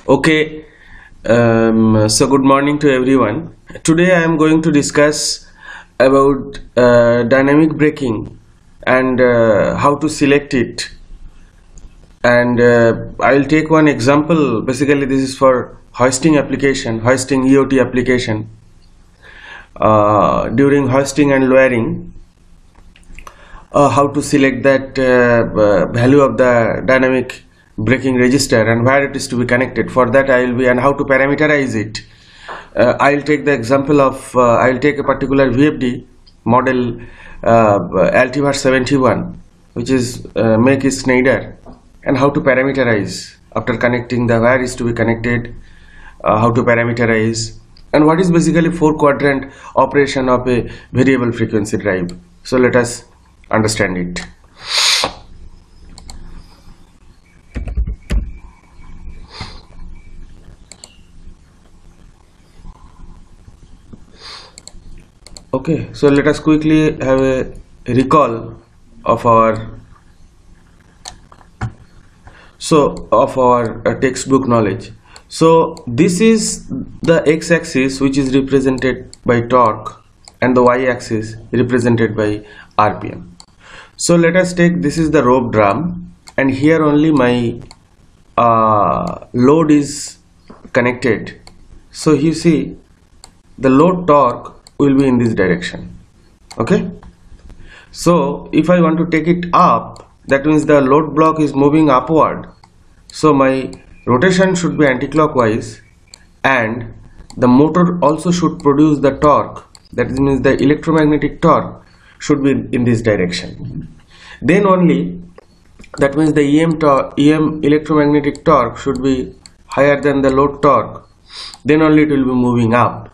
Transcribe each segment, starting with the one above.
Okay, so good morning to everyone. Today I am going to discuss about dynamic braking and how to select it. And I'll take one example. Basically, this is for hoisting application, hoisting EOT application. During hoisting and lowering, how to select that value of the dynamic braking register and where it is to be connected. For that I will be, and how to parameterize it. I'll take the example of I'll take a particular VFD model Altivar 71, which is make is Schneider, and how to parameterize after connecting the where is to be connected, how to parameterize, and what is basically 4-quadrant operation of a variable frequency drive. So let us understand it. Okay, so let us quickly have a recall of our textbook knowledge. So this is the x-axis, which is represented by torque, and the y-axis represented by RPM. So let us take, this is the rope drum, and here only my load is connected. So you see the load torque will be in this direction. Okay, so if I want to take it up, that means the load block is moving upward, so my rotation should be anti-clockwise, and the motor also should produce the torque, that means the electromagnetic torque should be in this direction. Then only, that means the EM electromagnetic torque should be higher than the load torque, then only it will be moving up.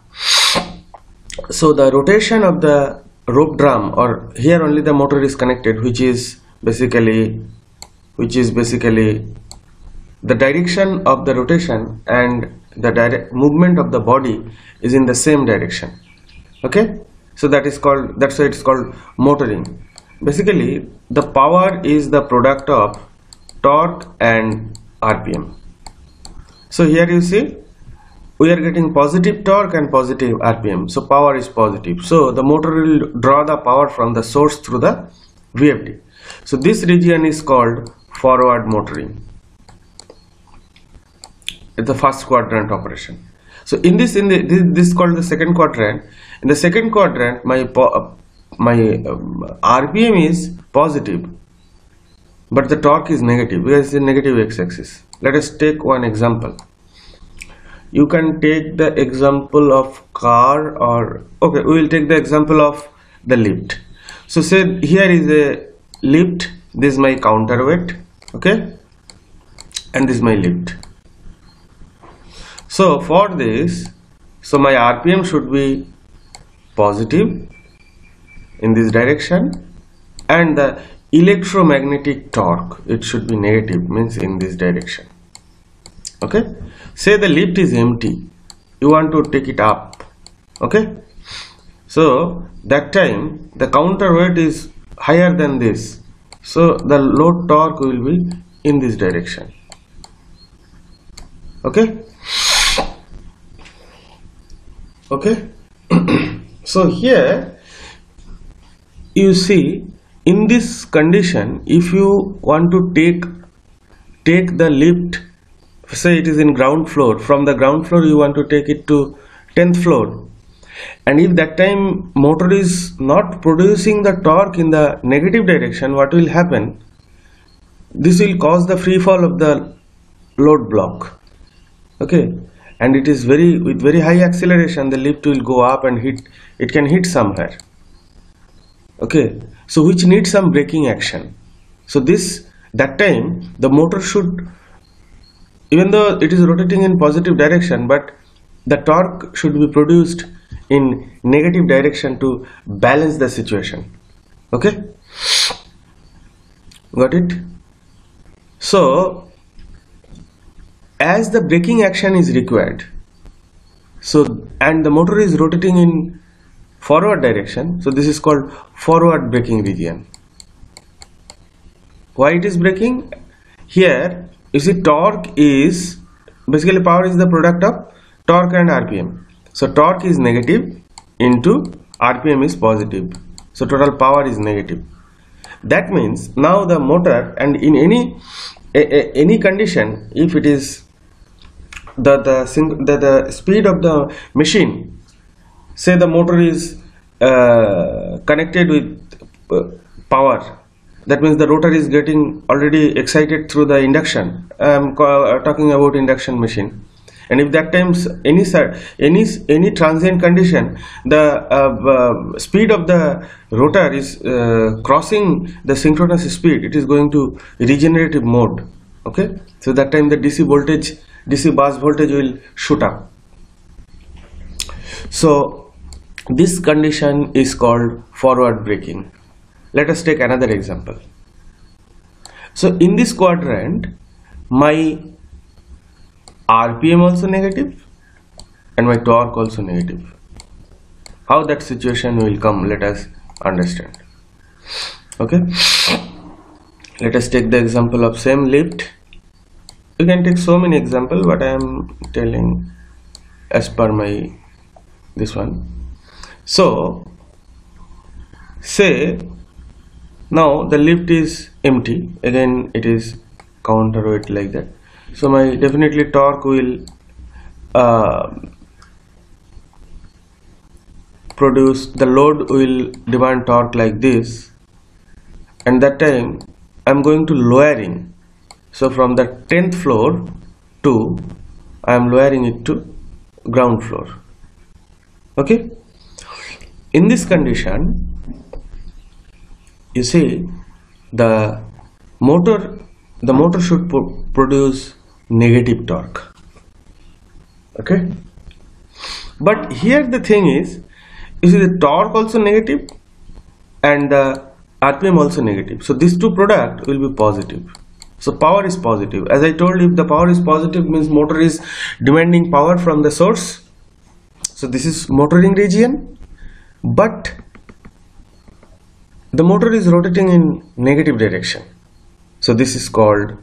So the rotation of the rope drum, or here only the motor is connected, which is basically the direction of the rotation and the direct movement of the body is in the same direction. Okay, so that's why it's called motoring. Basically the power is the product of torque and RPM. So here you see we are getting positive torque and positive RPM, so power is positive. So the motor will draw the power from the source through the VFD. So this region is called forward motoring. It's the first quadrant operation. So this is called the second quadrant. In the second quadrant, my RPM is positive, but the torque is negative because it's a negative x-axis. Let us take one example. You can take the example of car, or okay, we will take the example of the lift. So say here is a lift, this is my counterweight, okay, and this is my lift. So for this, so my RPM should be positive in this direction, and the electromagnetic torque, it should be negative, means in this direction. Okay, say the lift is empty, you want to take it up. Okay, so that time the counterweight is higher than this, so the load torque will be in this direction. Okay, okay. So here you see, in this condition, if you want to take the lift, say it is in ground floor, from the ground floor you want to take it to 10th floor, and if that time motor is not producing the torque in the negative direction, what will happen? This will cause the free fall of the load block. Okay, and it is with very high acceleration, the lift will go up and it can hit somewhere. Okay, so which needs some braking action. So that time the motor should, even though it is rotating in positive direction, but the torque should be produced in negative direction to balance the situation. Okay, got it? So as the braking action is required, so and the motor is rotating in forward direction, so this is called forward braking region. Why it is braking? Here you see torque is basically power is the product of torque and RPM. So torque is negative into RPM is positive. So total power is negative. That means now the motor, and in any condition, if it is the speed of the machine, say the motor is connected with power, that means the rotor is getting already excited through the induction. I am talking about induction machine. And if that times any transient condition, the speed of the rotor is crossing the synchronous speed, it is going to regenerative mode. Okay, so that time the DC bus voltage will shoot up. So this condition is called forward braking. Let us take another example. So in this quadrant, my RPM also negative and my torque also negative. How that situation will come, let us understand. Okay, let us take the example of same lift. You can take so many examples, but I am telling as per my this one. So say now the lift is empty, again it is counterweight like that. So my definitely torque will produce, the load will demand torque like this, and that time I am going to lowering. So from the 10th floor to, I am lowering it to ground floor. Okay, in this condition, you see the motor should produce negative torque. Okay, but here the thing is, you see the torque also negative and the RPM also negative. So these two product will be positive. So power is positive. As I told you, if the power is positive, means motor is demanding power from the source. So this is motoring region, but the motor is rotating in negative direction. So this is called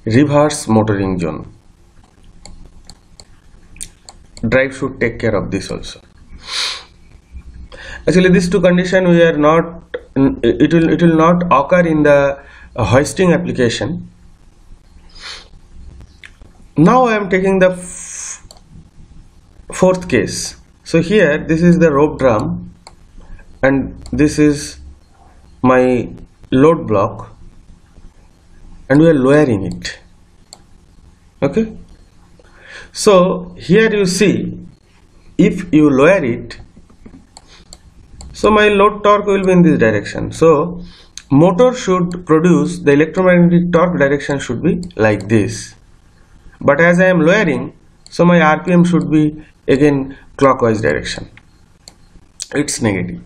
reverse motoring zone. Drive should take care of this also. Actually, these two conditions we are not, it will not occur in the hoisting application. Now I am taking the fourth case. So here this is the rope drum and this is my load block, and we are lowering it. Okay, so here you see, if you lower it, so my load torque will be in this direction. So motor should produce, the electromagnetic torque direction should be like this, but as I am lowering, so my RPM should be again clockwise direction. It's negative.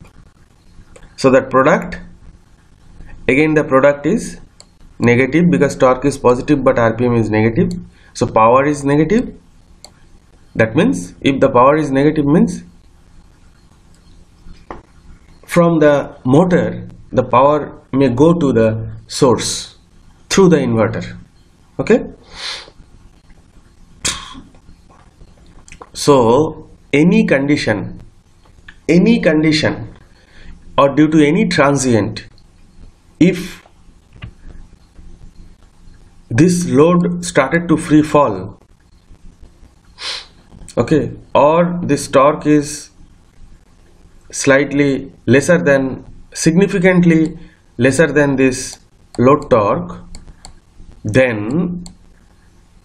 So that product, again the product is negative because torque is positive but RPM is negative. So power is negative. That means if the power is negative, means from the motor the power may go to the source through the inverter. Okay, so any condition or due to any transient, if this load started to free fall, okay, or this torque is slightly lesser than, significantly lesser than this load torque, then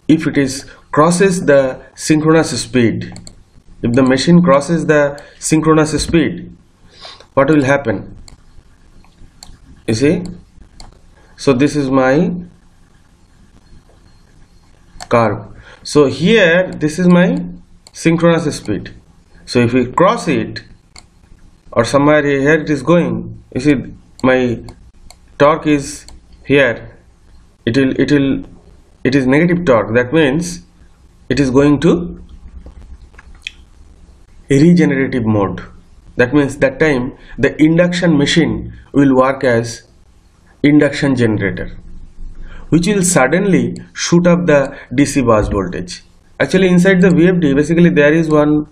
if it is crosses the synchronous speed, if the machine crosses the synchronous speed, what will happen? You see, so this is my curve. So here this is my synchronous speed. So if we cross it, or somewhere here it is going, you see my torque is here, it is negative torque. That means it is going to regenerative mode. That means that time the induction machine will work as induction generator, which will suddenly shoot up the DC bus voltage. Actually, inside the VFD, basically there is one.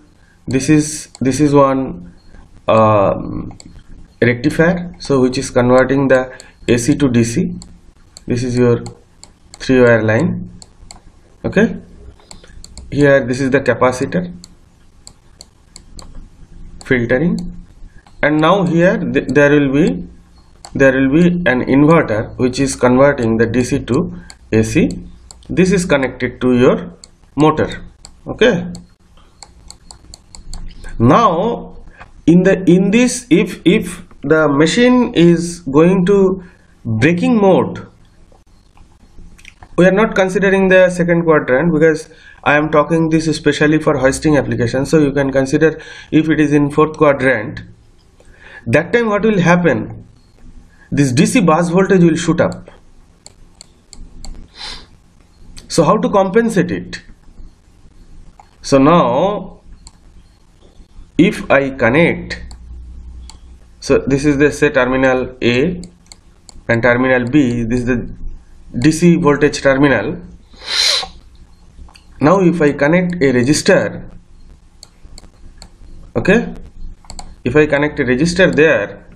This is one rectifier, so which is converting the AC to DC. This is your 3-wire line. Okay. Here, this is the capacitor, filtering, and now here there will be an inverter which is converting the DC to AC. This is connected to your motor. Okay. Now in this, if the machine is going to braking mode, we are not considering the second quadrant because I am talking this especially for hoisting application. So you can consider if it is in fourth quadrant, that time what will happen, this DC bus voltage will shoot up. So how to compensate it? So now if I connect, so this is the say terminal A and terminal B, this is the DC voltage terminal. Now if I connect a resistor, okay, if I connect a resistor there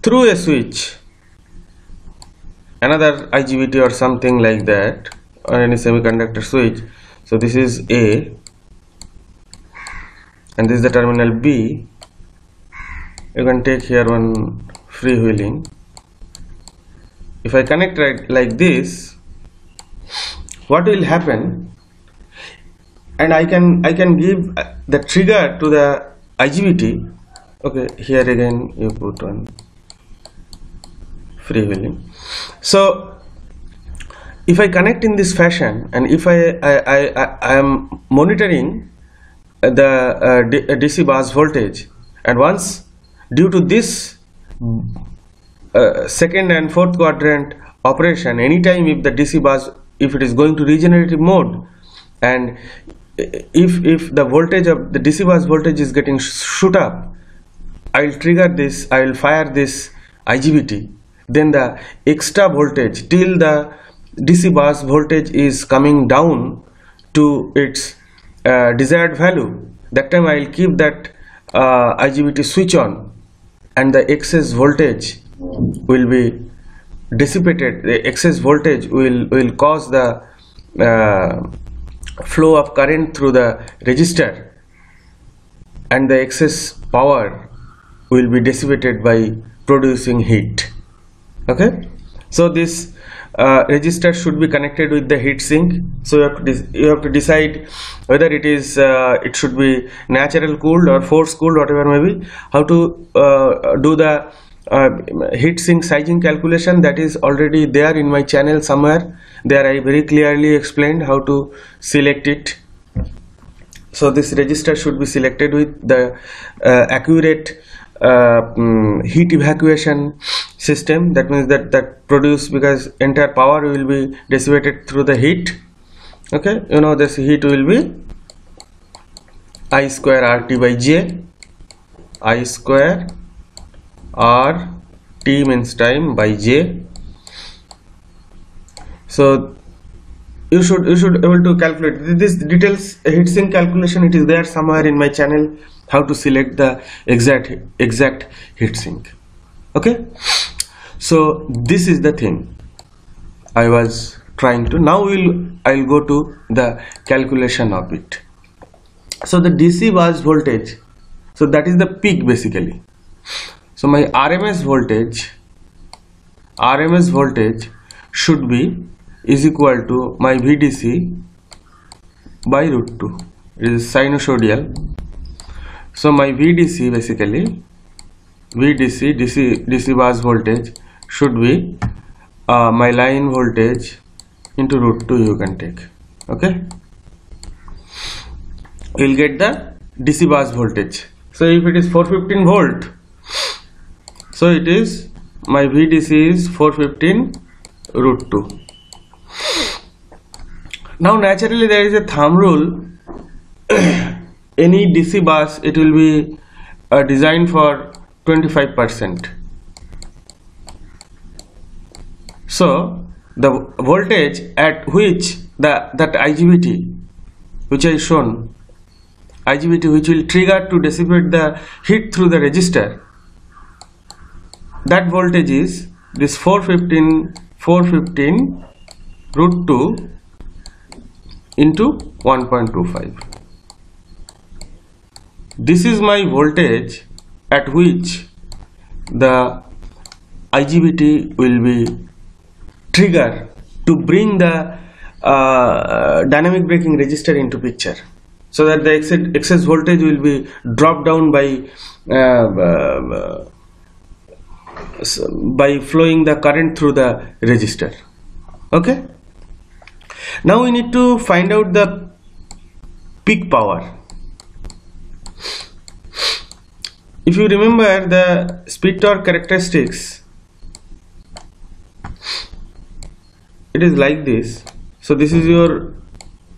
through a switch, another IGBT or something like that, or any semiconductor switch, so this is A and this is the terminal B. You can take here one freewheeling. If I connect right like this, what will happen? And I can give the trigger to the IGBT. Okay, here again you put one freewheeling. So if I connect in this fashion, and if I am monitoring the DC bus voltage, and once due to this second and fourth quadrant operation, anytime if the DC bus, if it is going to regenerative mode, and if the voltage of the DC bus voltage is getting shoot up, I will trigger this, I will fire this IGBT, then the extra voltage till the DC bus voltage is coming down to its desired value. That time I will keep that IGBT switch on, and the excess voltage will be dissipated. The excess voltage will cause the flow of current through the resistor, and the excess power will be dissipated by producing heat. Okay, so this resistor should be connected with the heat sink. So you have to decide whether it is it should be natural cooled or force cooled, whatever may be. How to do the heat sink sizing calculation, that is already there in my channel somewhere. There I very clearly explained how to select it. So this resistor should be selected with the accurate heat evacuation system. That means that produce, because entire power will be dissipated through the heat. Okay, you know this heat will be I square RT by J. I square R T means time by J. So you should able to calculate this details heat sink calculation. It is there somewhere in my channel, how to select the exact heat sink. Okay, so this is the thing I was trying to. Now I'll go to the calculation of it. So the DC bus voltage, so that is the peak basically. So my RMS voltage should be is equal to my VDC by √2. It is sinusoidal. So my VDC basically, DC bus voltage should be my line voltage into √2 you can take. Okay, you will get the DC bus voltage. So if it is 415 volt, so it is my VDC is 415 √2. Now naturally there is a thumb rule. Any DC bus, it will be designed for 25%. So the voltage at which that IGBT which I shown, IGBT which will trigger to dissipate the heat through the resistor, that voltage is this 415 root 2 into 1.25. This is my voltage at which the IGBT will be triggered to bring the dynamic braking resistor into picture, so that the excess voltage will be dropped down by flowing the current through the resistor. Okay, now we need to find out the peak power. If you remember the speed torque characteristics, it is like this. So this is your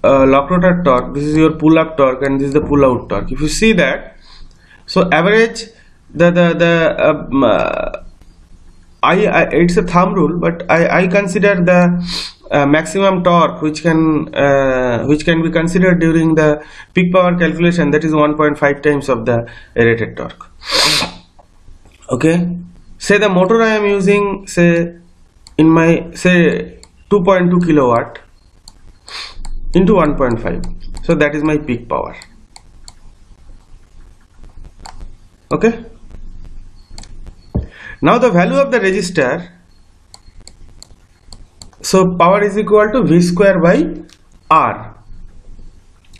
lock rotor torque, this is your pull up torque, and this is the pull out torque. If you see that, so average it's a thumb rule, but I consider the maximum torque which can be considered during the peak power calculation, that is 1.5 times of the rated torque. Okay, say the motor I am using, say in my 2.2 kilowatt into 1.5, so that is my peak power. Okay, now the value of the resistor, so power is equal to V square by R,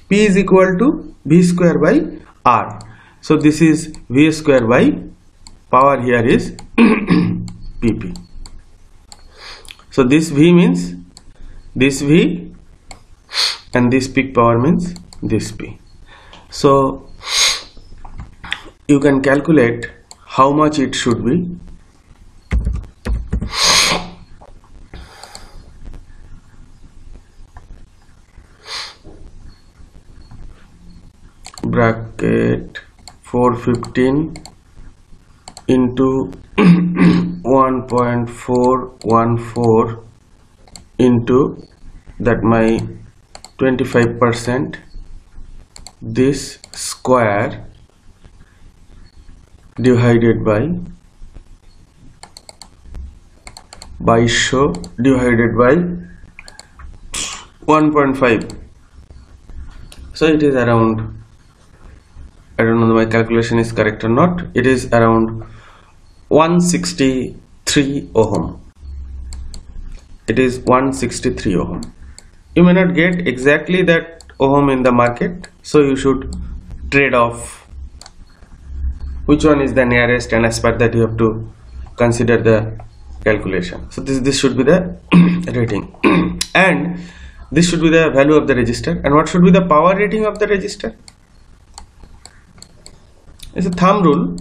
P is equal to V square by R. So this is V square by power, here is PP. So this V means this V, and this peak power means this P. So you can calculate how much it should be. Bracket 415 into 1.414 into that my 25%, this square divided by 2200 divided by 1.5. So it is around, I don't know my calculation is correct or not, it is around 163 ohm. It is 163 ohm. You may not get exactly that ohm in the market, so you should trade off which one is the nearest, and as per that you have to consider the calculation. So this should be the rating and this should be the value of the resistor. And what should be the power rating of the resistor? It's a thumb rule.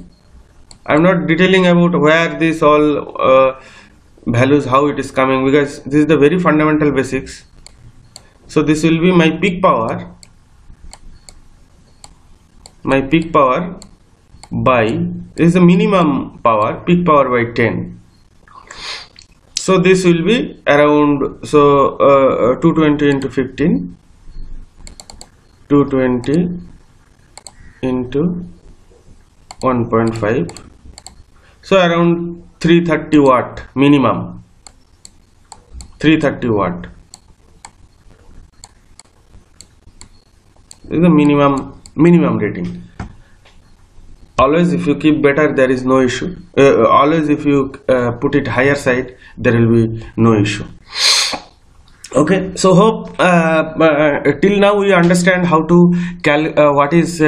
I'm not detailing about where this all values, how it is coming, because this is the very fundamental basics. So this will be my peak power, by, this is the minimum power, peak power by 10. So this will be around, so 220 into 15, 220 into 1.5, so around 330 watt minimum, 330 watt. This is the minimum rating. Always if you keep better, there is no issue. Always if you put it higher side, there will be no issue. Okay, so hope till now we understand how to what is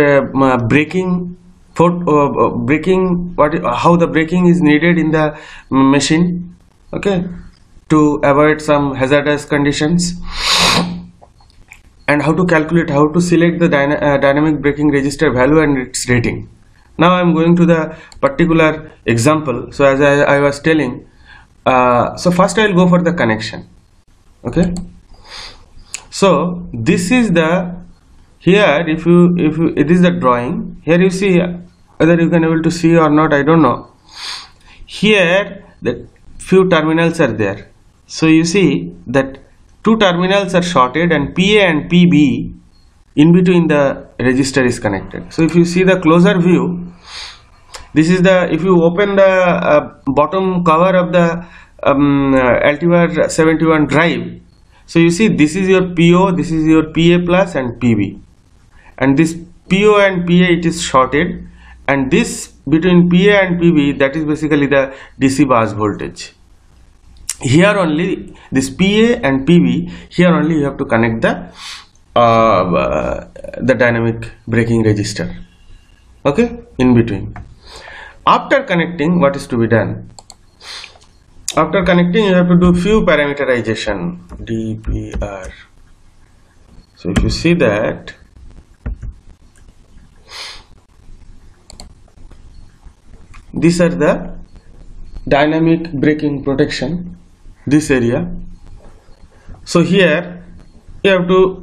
braking, how the braking is needed in the machine. Okay, to avoid some hazardous conditions, and how to calculate, how to select the dynamic braking resistor value and its rating. Now I am going to the particular example. So as I was telling, so first I will go for the connection. Okay, so this is the, here if you it is the drawing. Here you see, whether you can able to see or not, I don't know. Here the few terminals are there. So you see that two terminals are shorted, and PA and PB in between the register is connected. So if you see the closer view, this is the, if you open the bottom cover of the Altivar 71 drive, so you see this is your PO, this is your PA plus and PB, and this PO and PA it is shorted, and this between PA and PB, that is basically the DC bus voltage. Here only this PA and PB, here only you have to connect the dynamic braking register, okay, in between. After connecting, what is to be done? After connecting, you have to do few parameterization, DPR. So if you see that, these are the dynamic braking protection, this area. So here you have to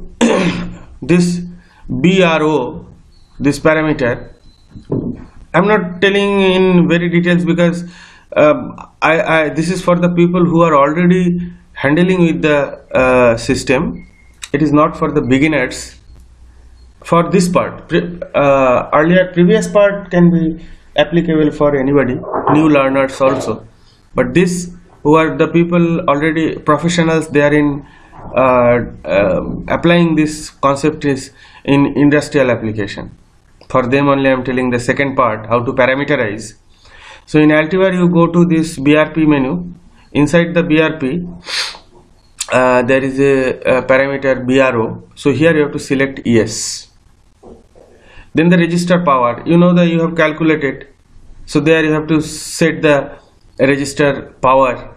this BRO, this parameter, I'm not telling in very details because this is for the people who are already handling with the system. It is not for the beginners. For this part, previous part can be applicable for anybody, new learners also. But this, who are the people already professionals, they are in applying this concept is in industrial application. For them only I am telling the second part, how to parameterize. So in Altivar you go to this BRP menu. Inside the BRP there is a parameter BRO. So here you have to select yes. Then the register power, you know that you have calculated. So there you have to set the register power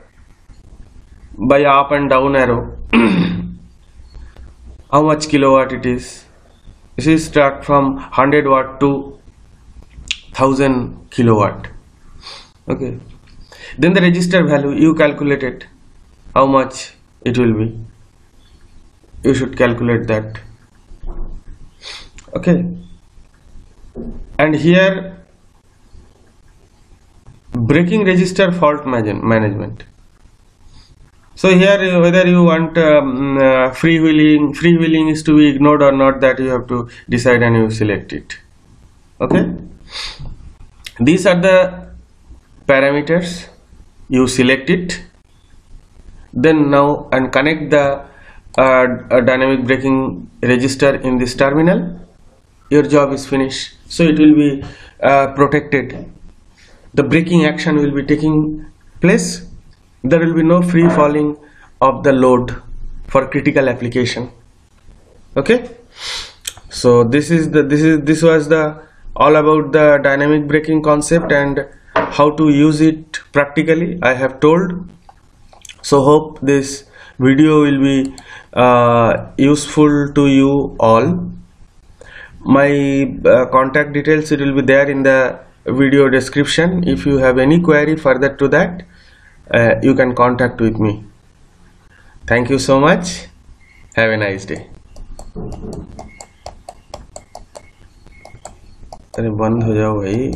by up and down arrow. How much kilowatt it is. This is start from 100 watt to 1000 kilowatt. Okay. Then the register value, you calculate it. How much it will be. You should calculate that. Okay. And here braking register fault management. So here whether you want freewheeling is to be ignored or not, that you have to decide and you select it. Okay. These are the parameters. You select it. Then now and connect the dynamic braking register in this terminal. Your job is finished. So it will be protected. The braking action will be taking place. There will be no free falling of the load for critical application. Okay. So this was the all about the dynamic braking concept and how to use it practically. I have told. So hope this video will be useful to you all. My contact details, it will be there in the video description. If you have any query further to that, you can contact with me. Thank you so much. Have a nice day. अरे बंद हो जाओ भाई.